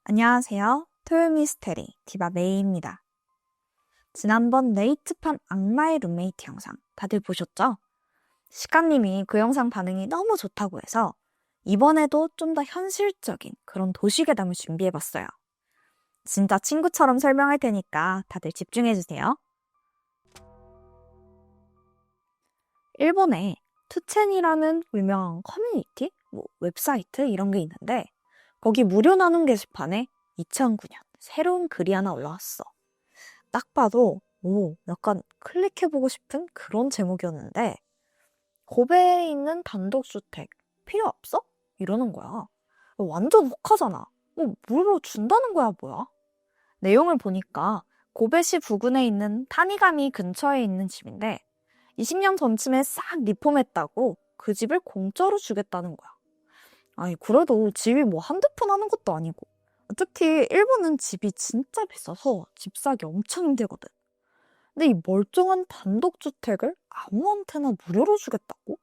안녕하세요. 토요 미스테리 디바 메이입니다. 지난번 네이트판 악마의 룸메이트 영상 다들 보셨죠? 시카님이 그 영상 반응이 너무 좋다고 해서 이번에도 좀 더 현실적인 그런 도시괴담을 준비해봤어요. 진짜 친구처럼 설명할 테니까 다들 집중해주세요. 일본에 투첸이라는 유명한 커뮤니티, 웹사이트 이런 게 있는데 거기 무료 나눔 게시판에 2009년 새로운 글이 하나 올라왔어. 딱 봐도 약간 클릭해보고 싶은 그런 제목이었는데 고베에 있는 단독주택 필요 없어? 이러는 거야. 완전 혹하잖아. 무료 준다는 거야 뭐야? 내용을 보니까 고베시 부근에 있는 타니가미 근처에 있는 집인데 20년 전쯤에 싹 리폼했다고 그 집을 공짜로 주겠다는 거야. 아니 그래도 집이 뭐 한두 푼 하는 것도 아니고 특히 일본은 집이 진짜 비싸서 집 사기 엄청 힘들거든. 근데 이 멀쩡한 단독주택을 아무한테나 무료로 주겠다고?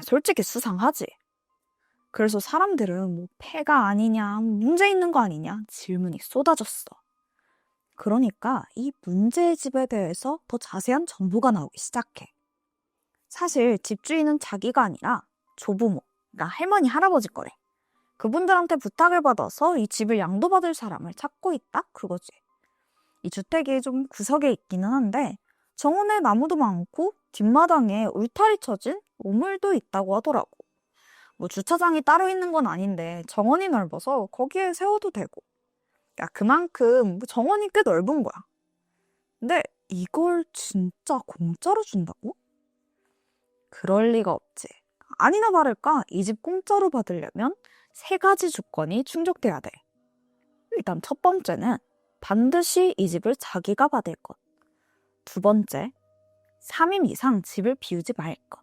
솔직히 수상하지. 그래서 사람들은 뭐 폐가 아니냐, 문제 있는 거 아니냐 질문이 쏟아졌어. 그러니까 이 문제의 집에 대해서 더 자세한 정보가 나오기 시작해. 사실 집주인은 자기가 아니라 조부모, 그러니까 할머니, 할아버지 거래. 그분들한테 부탁을 받아서 이 집을 양도받을 사람을 찾고 있다? 그거지. 이 주택이 좀 구석에 있기는 한데 정원에 나무도 많고 뒷마당에 울타리 쳐진 우물도 있다고 하더라고. 뭐 주차장이 따로 있는 건 아닌데 정원이 넓어서 거기에 세워도 되고. 야, 그만큼 정원이 꽤 넓은 거야. 근데 이걸 진짜 공짜로 준다고? 그럴 리가 없지. 아니나 다를까 이 집 공짜로 받으려면 3가지 조건이 충족돼야 돼. 일단 첫 번째는 반드시 이 집을 자기가 받을 것. 두 번째, 3일 이상 집을 비우지 말 것.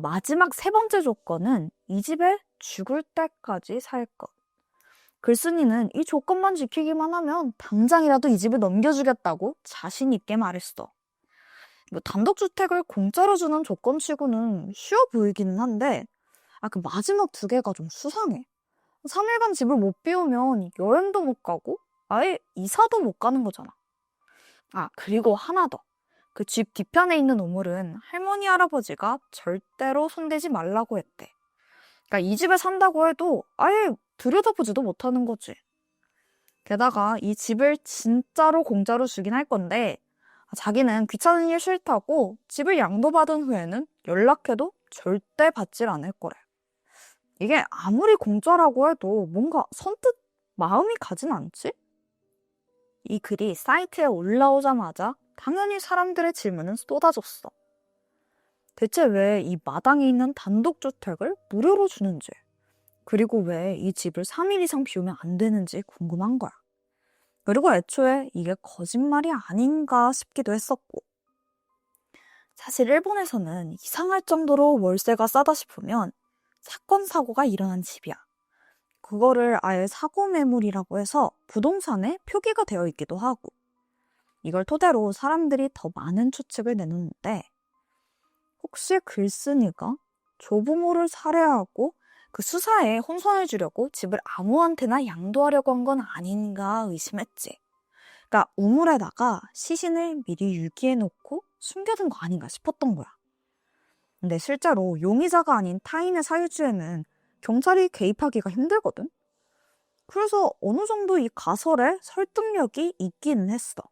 마지막 3번째 조건은 이 집에 죽을 때까지 살 것. 글쓴이는 이 조건만 지키기만 하면 당장이라도 이 집을 넘겨주겠다고 자신 있게 말했어. 단독주택을 공짜로 주는 조건치고는 쉬워 보이기는 한데 그 마지막 2개가 좀 수상해. 3일간 집을 못 비우면 여행도 못 가고 아예 이사도 못 가는 거잖아. 그리고 하나 더. 그 집 뒤편에 있는 우물은 할머니, 할아버지가 절대로 손대지 말라고 했대. 그러니까 이 집에 산다고 해도 아예 들여다보지도 못하는 거지. 게다가 이 집을 진짜로 공짜로 주긴 할 건데 자기는 귀찮은 일 싫다고 집을 양도받은 후에는 연락해도 절대 받질 않을 거래. 이게 아무리 공짜라고 해도 뭔가 선뜻 마음이 가진 않지? 이 글이 사이트에 올라오자마자 당연히 사람들의 질문은 쏟아졌어. 대체 왜 이 마당에 있는 단독주택을 무료로 주는지, 그리고 왜 이 집을 3일 이상 비우면 안 되는지 궁금한 거야. 그리고 애초에 이게 거짓말이 아닌가 싶기도 했었고. 사실 일본에서는 이상할 정도로 월세가 싸다 싶으면 사건, 사고가 일어난 집이야. 그거를 아예 사고 매물이라고 해서 부동산에 표기가 되어 있기도 하고. 이걸 토대로 사람들이 더 많은 추측을 내놓는데 혹시 글쓴이가 조부모를 살해하고 그 수사에 혼선을 주려고 집을 아무한테나 양도하려고 한 건 아닌가 의심했지. 그러니까 우물에다가 시신을 미리 유기해놓고 숨겨둔 거 아닌가 싶었던 거야. 근데 실제로 용의자가 아닌 타인의 사유지에는 경찰이 개입하기가 힘들거든. 그래서 어느 정도 이 가설에 설득력이 있기는 했어.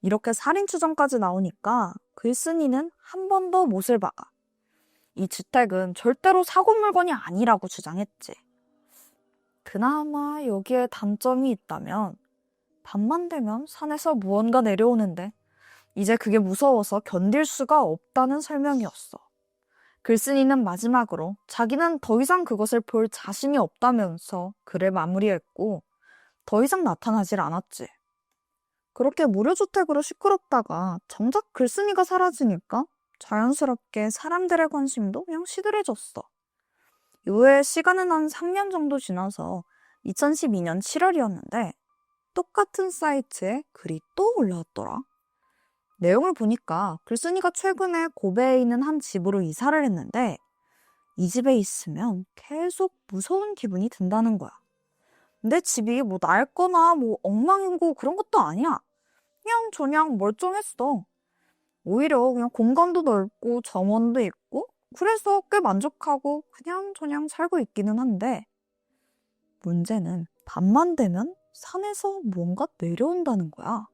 이렇게 살인 추정까지 나오니까 글쓴이는 한 번 더 못을 박아. 이 주택은 절대로 사고 물건이 아니라고 주장했지. 그나마 여기에 단점이 있다면 밤만 되면 산에서 무언가 내려오는데 이제 그게 무서워서 견딜 수가 없다는 설명이었어. 글쓴이는 마지막으로 자기는 더 이상 그것을 볼 자신이 없다면서 글을 마무리했고 더 이상 나타나질 않았지. 그렇게 무료주택으로 시끄럽다가 정작 글쓴이가 사라지니까 자연스럽게 사람들의 관심도 그냥 시들해졌어. 이후에 시간은 한 3년 정도 지나서 2012년 7월이었는데 똑같은 사이트에 글이 또 올라왔더라. 내용을 보니까 글쓴이가 최근에 고베에 있는 한 집으로 이사를 했는데 이 집에 있으면 계속 무서운 기분이 든다는 거야. 내 집이 뭐 낡거나 뭐 엉망이고 그런 것도 아니야. 그냥 저냥 멀쩡했어. 오히려 그냥 공간도 넓고 정원도 있고 그래서 꽤 만족하고 그냥 저냥 살고 있기는 한데 문제는 밤만 되면 산에서 뭔가 내려온다는 거야.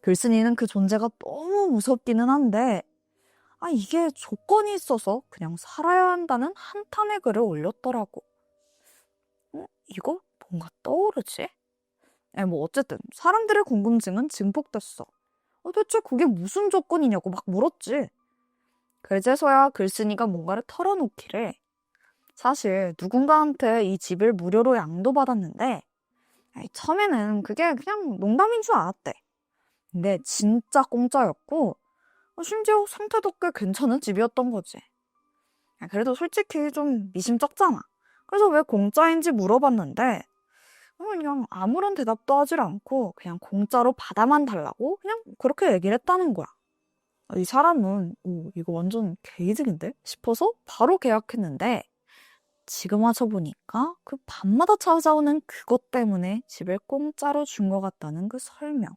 글쓴이는 그 존재가 너무 무섭기는 한데 이게 조건이 있어서 그냥 살아야 한다는 한탄의 글을 올렸더라고. 이거 뭔가 떠오르지? 뭐 어쨌든 사람들의 궁금증은 증폭됐어. 대체 그게 무슨 조건이냐고 막 물었지. 그제서야 글쓴이가 뭔가를 털어놓기를. 사실 누군가한테 이 집을 무료로 양도받았는데 처음에는 그게 그냥 농담인 줄 알았대. 근데 진짜 공짜였고 심지어 상태도 꽤 괜찮은 집이었던 거지. 그래도 솔직히 좀 미심쩍잖아. 그래서 왜 공짜인지 물어봤는데 그냥 아무런 대답도 하질 않고 그냥 공짜로 받아만 달라고 그냥 그렇게 얘기를 했다는 거야. 이 사람은 이거 완전 개이득인데 싶어서 바로 계약했는데 지금 와서 보니까 그 밤마다 찾아오는 그것 때문에 집을 공짜로 준 것 같다는 그 설명.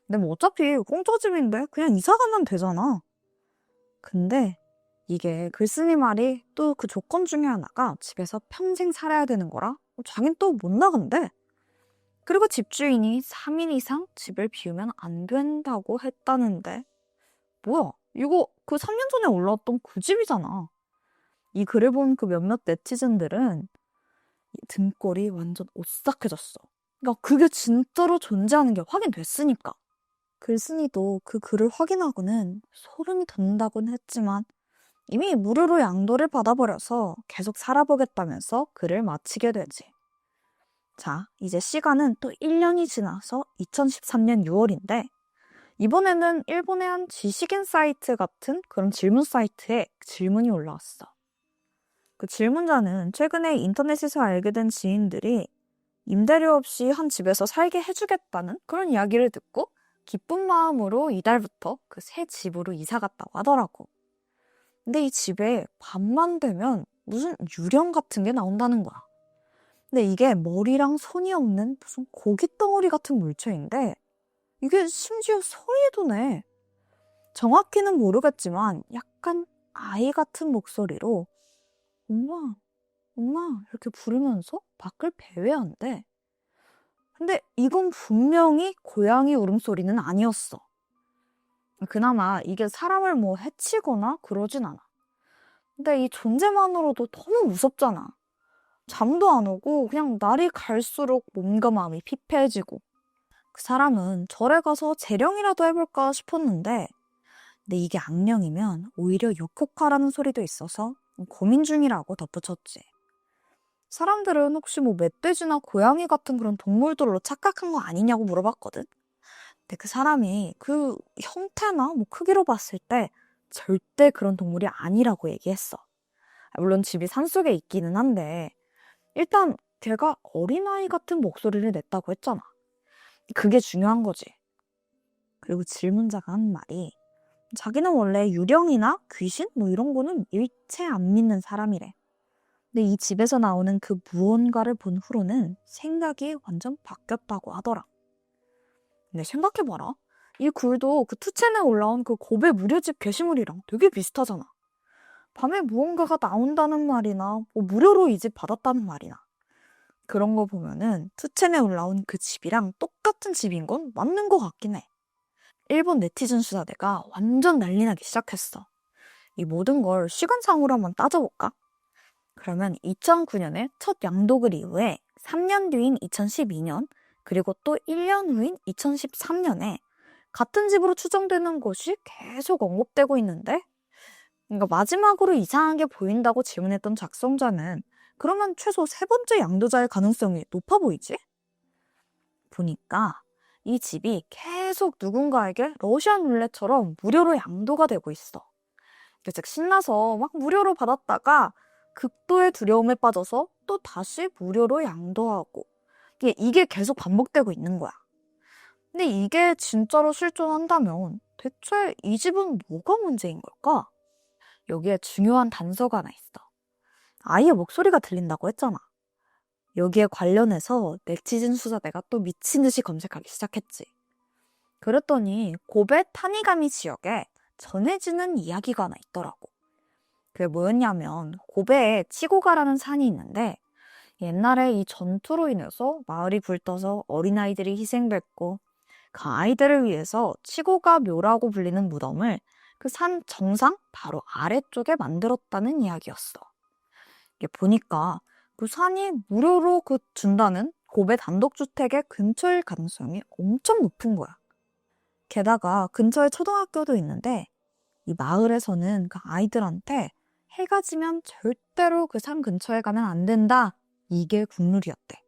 근데 뭐 어차피 공짜 집인데 그냥 이사 가면 되잖아. 근데 이게 글쓴이 말이 또 그 조건 중에 하나가 집에서 평생 살아야 되는 거라 자긴 또 못 나간대. 그리고 집주인이 3일 이상 집을 비우면 안 된다고 했다는데 뭐야 이거 그 3년 전에 올라왔던 그 집이잖아. 이 글을 본 그 몇몇 네티즌들은 등골이 완전 오싹해졌어. 그러니까 그게 진짜로 존재하는 게 확인됐으니까. 글쓴이도 그 글을 확인하고는 소름이 돋는다고는 했지만 이미 무료로 양도를 받아버려서 계속 살아보겠다면서 글을 마치게 되지. 자, 이제 시간은 또 1년이 지나서 2013년 6월인데 이번에는 일본의 한 지식인 사이트 같은 그런 질문 사이트에 질문이 올라왔어. 그 질문자는 최근에 인터넷에서 알게 된 지인들이 임대료 없이 한 집에서 살게 해주겠다는 그런 이야기를 듣고 기쁜 마음으로 이달부터 그 새 집으로 이사 갔다고 하더라고. 근데 이 집에 밤만 되면 무슨 유령 같은 게 나온다는 거야. 근데 이게 머리랑 손이 없는 무슨 고깃덩어리 같은 물체인데 이게 심지어 소리도 내. 정확히는 모르겠지만 약간 아이 같은 목소리로 엄마, 엄마 이렇게 부르면서 밖을 배회한대. 근데 이건 분명히 고양이 울음소리는 아니었어. 그나마 이게 사람을 뭐 해치거나 그러진 않아. 근데 이 존재만으로도 너무 무섭잖아. 잠도 안 오고 그냥 날이 갈수록 몸과 마음이 피폐해지고 그 사람은 절에 가서 재령이라도 해볼까 싶었는데 근데 이게 악령이면 오히려 역효과라는 소리도 있어서 고민 중이라고 덧붙였지. 사람들은 혹시 뭐 멧돼지나 고양이 같은 그런 동물들로 착각한 거 아니냐고 물어봤거든. 근데 그 사람이 그 형태나 뭐 크기로 봤을 때 절대 그런 동물이 아니라고 얘기했어. 물론 집이 산속에 있기는 한데 일단 걔가 어린아이 같은 목소리를 냈다고 했잖아. 그게 중요한 거지. 그리고 질문자가 한 말이 자기는 원래 유령이나 귀신 뭐 이런 거는 일체 안 믿는 사람이래. 근데 이 집에서 나오는 그 무언가를 본 후로는 생각이 완전 바뀌었다고 하더라. 근데 생각해봐라. 이 글도 그 투첸에 올라온 그 고베 무료집 게시물이랑 되게 비슷하잖아. 밤에 무언가가 나온다는 말이나 뭐 무료로 이 집 받았다는 말이나 그런 거 보면은 투첸에 올라온 그 집이랑 똑같은 집인 건 맞는 것 같긴 해. 일본 네티즌 수사대가 완전 난리 나기 시작했어. 이 모든 걸 시간상으로 한번 따져볼까? 그러면 2009년에 첫 양도글 이후에 3년 뒤인 2012년 그리고 또 1년 후인 2013년에 같은 집으로 추정되는 것이 계속 언급되고 있는데 그러니까 마지막으로 이상한 게 보인다고 질문했던 작성자는 그러면 최소 세 번째 양도자의 가능성이 높아 보이지? 보니까 이 집이 계속 누군가에게 러시안 룰렛처럼 무료로 양도가 되고 있어. 즉 신나서 막 무료로 받았다가 극도의 두려움에 빠져서 또 다시 무료로 양도하고 이게 계속 반복되고 있는 거야. 근데 이게 진짜로 실존한다면 대체 이 집은 뭐가 문제인 걸까? 여기에 중요한 단서가 하나 있어. 아이의 목소리가 들린다고 했잖아. 여기에 관련해서 네티즌 수사 내가 또 미친 듯이 검색하기 시작했지. 그랬더니 고베 타니가미 지역에 전해지는 이야기가 하나 있더라고. 그게 뭐였냐면 고베에 치고가라는 산이 있는데 옛날에 이 전투로 인해서 마을이 불떠서 어린아이들이 희생됐고 그 아이들을 위해서 치고가 묘라고 불리는 무덤을 그 산 정상 바로 아래쪽에 만들었다는 이야기였어. 이게 보니까 그 산이 무료로 준다는 고베 단독주택의 근처일 가능성이 엄청 높은 거야. 게다가 근처에 초등학교도 있는데 이 마을에서는 그 아이들한테 해가 지면 절대로 그 산 근처에 가면 안 된다. 이게 국룰이었대.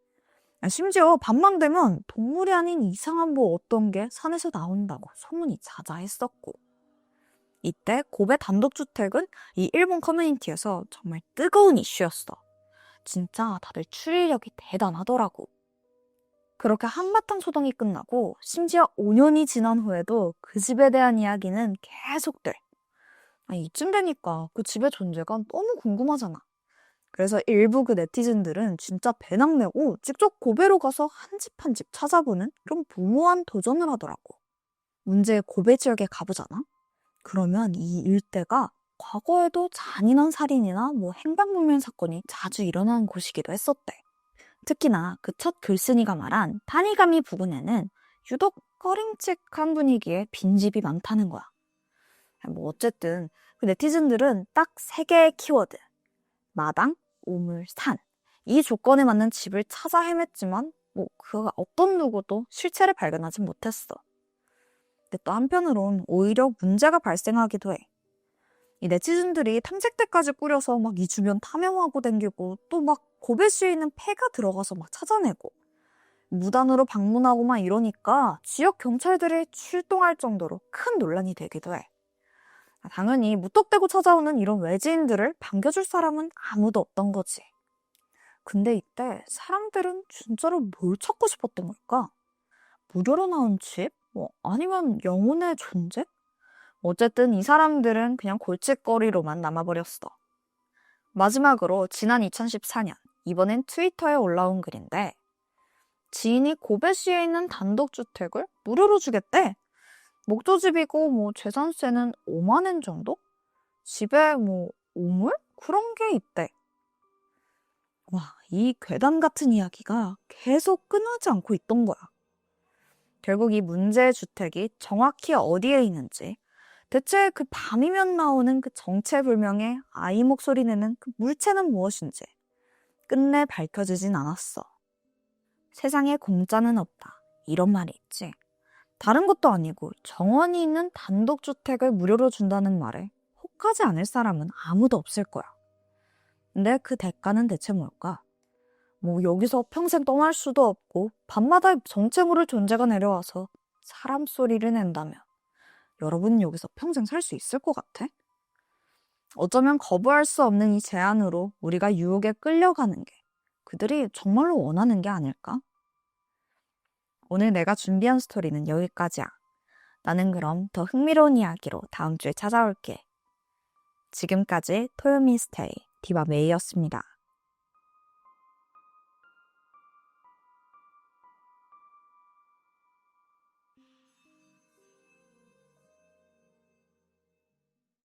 심지어 밤만 되면 동물이 아닌 이상한 어떤 게 산에서 나온다고 소문이 자자했었고. 이때 고베 단독주택은 이 일본 커뮤니티에서 정말 뜨거운 이슈였어. 진짜 다들 추리력이 대단하더라고. 그렇게 한바탕 소동이 끝나고 심지어 5년이 지난 후에도 그 집에 대한 이야기는 계속돼. 이쯤 되니까 그 집의 존재가 너무 궁금하잖아. 그래서 일부 그 네티즌들은 진짜 배낭 내고 직접 고베로 가서 한 집 한 집 찾아보는 그런 무모한 도전을 하더라고. 문제의 고베 지역에 가보잖아? 그러면 이 일대가 과거에도 잔인한 살인이나 행방불명 사건이 자주 일어나는 곳이기도 했었대. 특히나 그 첫 글쓴이가 말한 타니가미 부근에는 유독 꺼림칙한 분위기에 빈집이 많다는 거야. 어쨌든 그 네티즌들은 딱 3개의 키워드 마당, 우물, 산 이 조건에 맞는 집을 찾아 헤맸지만 그 어떤 누구도 실체를 발견하지 못했어. 근데 또 한편으론 오히려 문제가 발생하기도 해. 이 네티즌들이 탐색대까지 꾸려서 이 주변 탐험하고 댕기고 또 고베시에 있는 폐가 들어가서 찾아내고 무단으로 방문하고 이러니까 지역 경찰들이 출동할 정도로 큰 논란이 되기도 해. 당연히 무턱대고 찾아오는 이런 외지인들을 반겨줄 사람은 아무도 없던 거지. 근데 이때 사람들은 진짜로 뭘 찾고 싶었던 걸까? 무료로 나온 집? 아니면 영혼의 존재? 어쨌든 이 사람들은 그냥 골칫거리로만 남아버렸어. 마지막으로 지난 2014년, 이번엔 트위터에 올라온 글인데 지인이 고베시에 있는 단독주택을 무료로 주겠대. 목조집이고 재산세는 5만 엔 정도? 집에 우물? 그런 게 있대. 와, 이 괴담 같은 이야기가 계속 끊어지 않고 있던 거야. 결국 이 문제의 주택이 정확히 어디에 있는지, 대체 그 밤이면 나오는 그 정체불명의 아이 목소리 내는 그 물체는 무엇인지 끝내 밝혀지진 않았어. 세상에 공짜는 없다. 이런 말이 있지. 다른 것도 아니고 정원이 있는 단독주택을 무료로 준다는 말에 혹하지 않을 사람은 아무도 없을 거야. 근데 그 대가는 대체 뭘까? 여기서 평생 떠날 수도 없고 밤마다 정체 모를 존재가 내려와서 사람 소리를 낸다면 여러분은 여기서 평생 살 수 있을 것 같아? 어쩌면 거부할 수 없는 이 제안으로 우리가 유혹에 끌려가는 게 그들이 정말로 원하는 게 아닐까? 오늘 내가 준비한 스토리는 여기까지야. 나는 그럼 더 흥미로운 이야기로 다음 주에 찾아올게. 지금까지 토요미스테리 디바 메이였습니다.